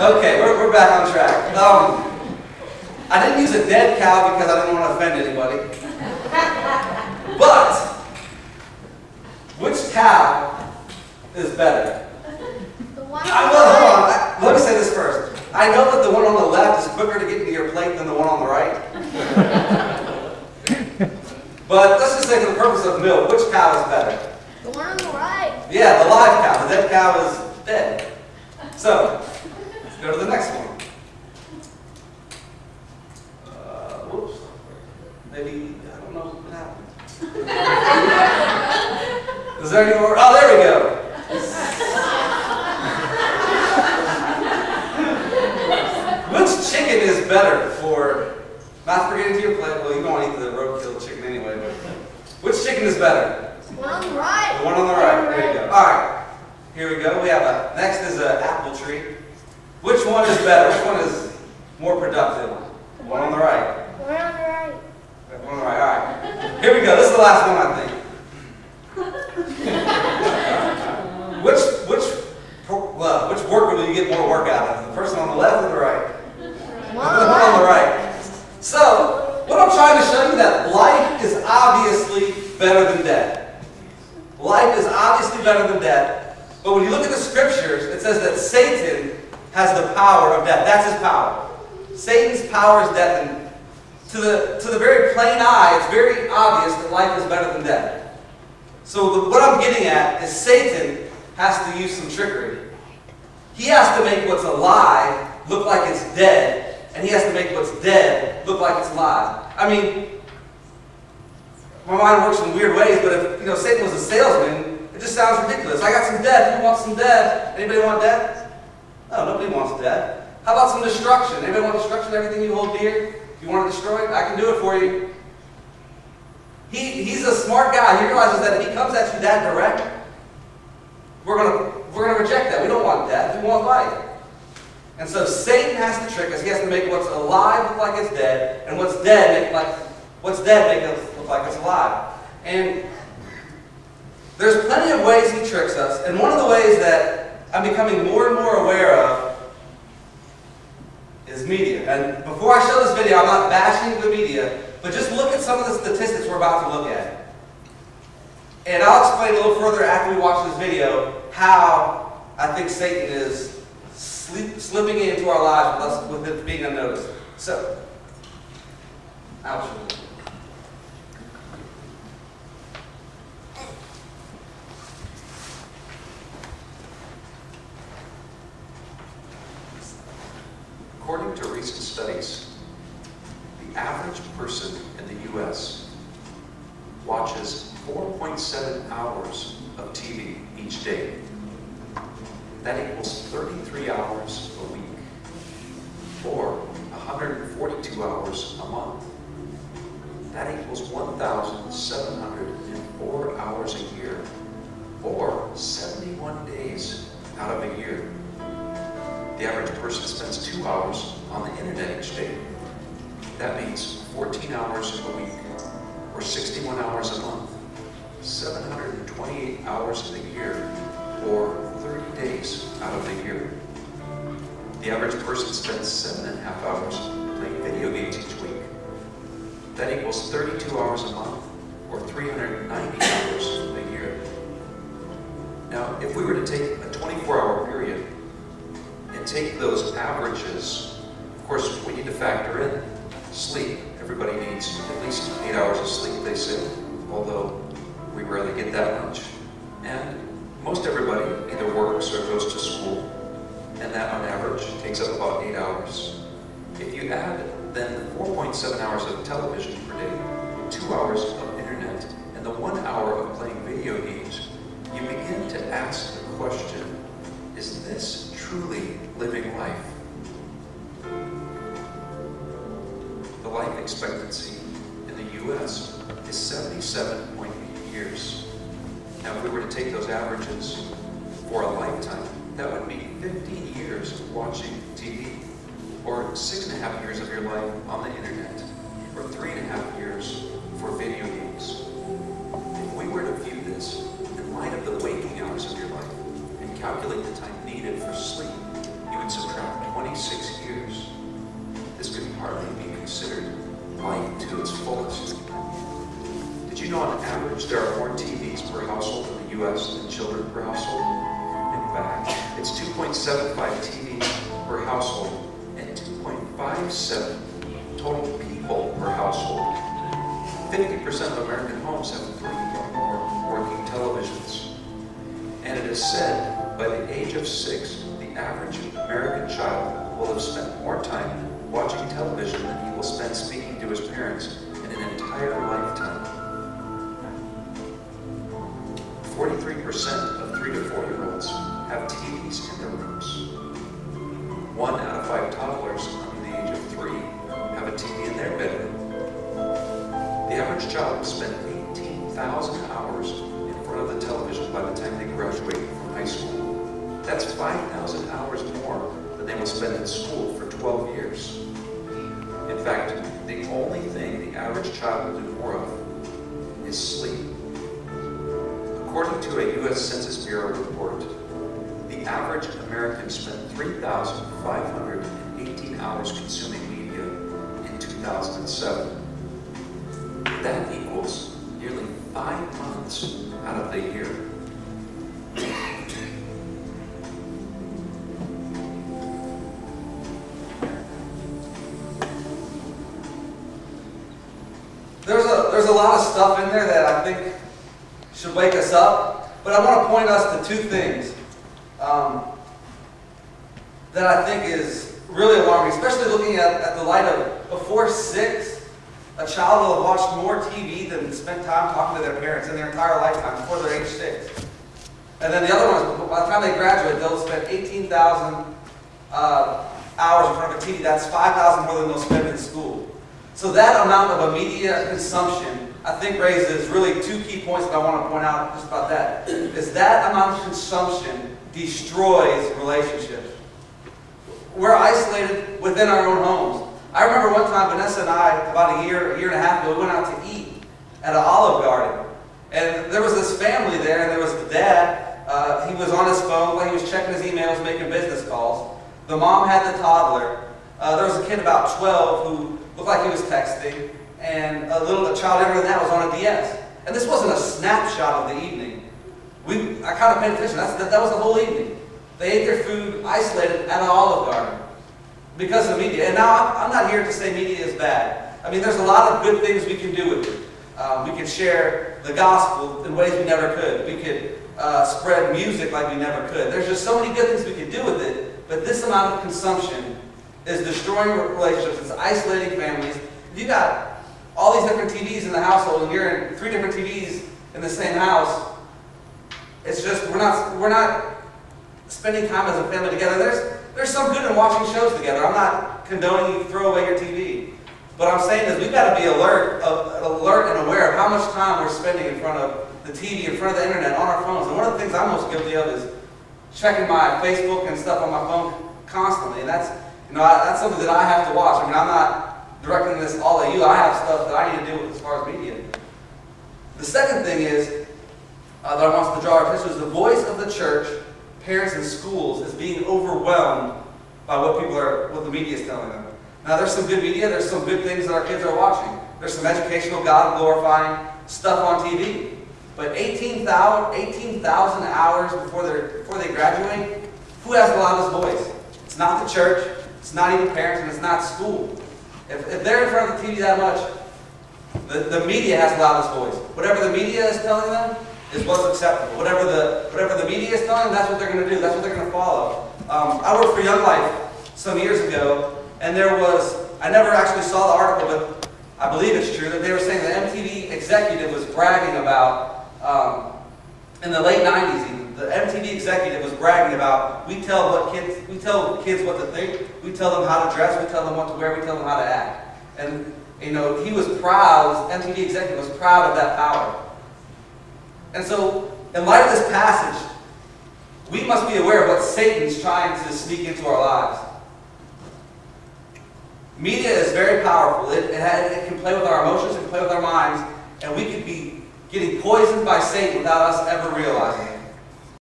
Okay, we're back on track. I didn't use a dead cow because I didn't want to offend anybody. But, which cow is better? The one Hold on. Let me say this first. I know that the one on the left is quicker to get into your plate than the one on the right. But let's just say for the purpose of milk, which cow is better? The one on the right. Yeah, the live cow. The dead cow is dead. So, let's go to the next one. Whoops. Maybe, I don't know what happened. Is there any more? Oh, there we go. Which chicken is better for, not for getting to your plate, well, you don't want to eat the roadkill chicken anyway, but which chicken is better? The one on the right. The one on the right. There you go. All right. Here we go. We have next is an apple tree. Which one is better? Which one is more productive? The one on the right. The one on the right. The one on the right. All right. Here we go. This is the last one, I think. Which worker will you get more work out of? The person on the left or the right? The one on the right. So, what I'm trying to show you that life is obviously better than death. Life is obviously better than death. But when you look at the scriptures, it says that Satan has the power of death. That's his power. Satan's power is death. And to the very plain eye, it's very obvious that life is better than death. So what I'm getting at is Satan has to use some trickery. He has to make what's alive look like it's dead, and he has to make what's dead look like it's alive. I mean, my mind works in weird ways, but if Satan was a salesman, it just sounds ridiculous. I got some death. Who wants some death? Anybody want death? No, nobody wants death. How about some destruction? Anybody want destruction? Everything you hold dear? If you want to destroy it, I can do it for you. He's a smart guy. He realizes that if he comes at you that direct, we're gonna reject that. We don't want death. We want life. And so Satan has to trick us. He has to make what's alive look like it's dead, and what's dead make it look like it's alive. And there's plenty of ways he tricks us. And one of the ways that I'm becoming more and more aware of is media. And before I show this video, I'm not bashing the media, but just look at some of the statistics we're about to look at. And I'll explain a little further after we watch this video how I think Satan is slipping into our lives with it being unnoticed. So, ouch. According to recent studies, the average person in the U.S. watches 4.7 hours of TV each day. That equals 33 hours a week, or 142 hours a month. That equals 1,704 hours a year, or 71 days out of a year. The average person spends 2 hours on the internet each day. That means 14 hours a week, or 61 hours a month, 728 hours in a year, or 30 days out of the year. The average person spends 7.5 hours playing video games each week. That equals 32 hours a month, or 390 hours a year. Now, if we were to take a 24-hour period and take those averages, of course, we need to factor in sleep. Everybody needs at least 8 hours of sleep, they say, although we rarely get that much. And most everybody either works or goes to school, and that on average takes up about 8 hours. If you add then 4.7 hours of television per day, 2 hours of internet, and the 1 hour of playing video games, you begin to ask the question, is this truly living life? The life expectancy in the U.S. is 77.8 years. Now, if we were to take those averages for a lifetime, that would be 15 years watching TV, or 6.5 years of your life on the internet, or 3.5 years for video games. If we were to view this in light of the waking hours of your life and calculate the time needed for sleep, you would subtract 2.75 TVs per household and 2.57 total people per household. 50% of American homes have 3 or more working televisions. And it is said by the age of 6, the average American child will have spent more time watching television than he will spend speaking to his parents in an entire lifetime. 43% of 3 to 4-year-olds have TVs in their rooms. 1 out of 5 toddlers under the age of 3 have a TV in their bedroom. The average child will spend 18,000 hours in front of the television by the time they graduate from high school. That's 5,000 hours more than they will spend in school for 12 years. In fact, the only thing the average child will do more of is sleep. According to a U.S. Census Bureau report, the average American spent 3,518 hours consuming media in 2007. That equals nearly 5 months out of the year. There's a lot of stuff in there that I think should wake us up, but I want to point us to 2 things that I think is really alarming, especially looking at the light of before 6, a child will have watched more TV than spent time talking to their parents in their entire lifetime before they're age 6. And then the other one is, by the time they graduate, they'll spend 18,000 hours in front of a TV. That's 5,000 more than they'll spend in school. So that amount of media consumption, I think, raises really 2 key points that I want to point out just about that. Is that amount of consumption destroys relationships. We're isolated within our own homes. I remember one time Vanessa and I, about a year and a half ago, we went out to eat at an Olive Garden. And there was this family there, and there was the dad. He was on his phone, like he was checking his emails, making business calls. The mom had the toddler. There was a kid about 12 who looked like he was texting, and a child younger than that was on a DS. And this wasn't a snapshot of the evening. I kind of paid attention. That was the whole evening. They ate their food isolated at an Olive Garden because of media. And now I'm not here to say media is bad. I mean, there's a lot of good things we can do with it. We can share the gospel in ways we never could. We could spread music like we never could. There's just so many good things we could do with it. But this amount of consumption is destroying relationships. It's isolating families. If you got all these different TVs in the household and you're in 3 different TVs in the same house, it's just we're not spending time as a family together. There's some good in watching shows together. I'm not condoning you throw away your TV. What I'm saying is we've got to be alert and aware of how much time we're spending in front of the TV, in front of the internet, on our phones. And one of the things I'm most guilty of is checking my Facebook and stuff on my phone constantly. And that's something that I have to watch. I mean, I'm not directing this all at you. I have stuff that I need to do with as far as media. The second thing is that I want to draw our attention is the voice of the church, parents, and schools is being overwhelmed by what the media is telling them. Now, there's some good media. There's some good things that our kids are watching. There's some educational, God-glorifying stuff on TV. But 18,000 hours before they graduate, who has the loudest voice? It's not the church. It's not even parents, and it's not school. If they're in front of the TV that much, the media has the loudest voice. Whatever the media is telling them is what's acceptable. Whatever the media is telling them, that's what they're going to do. That's what they're going to follow. I worked for Young Life some years ago, and I never actually saw the article, but I believe it's true, that they were saying the MTV executive was bragging about, in the late 90s even, the MTV executive was bragging about, we tell kids what to think, we tell them how to dress, we tell them what to wear, we tell them how to act. And, he was proud, this MTV executive was proud of that power. And so, in light of this passage, we must be aware of what Satan's trying to sneak into our lives. Media is very powerful. It can play with our emotions, it can play with our minds, and we could be getting poisoned by Satan without us ever realizing it.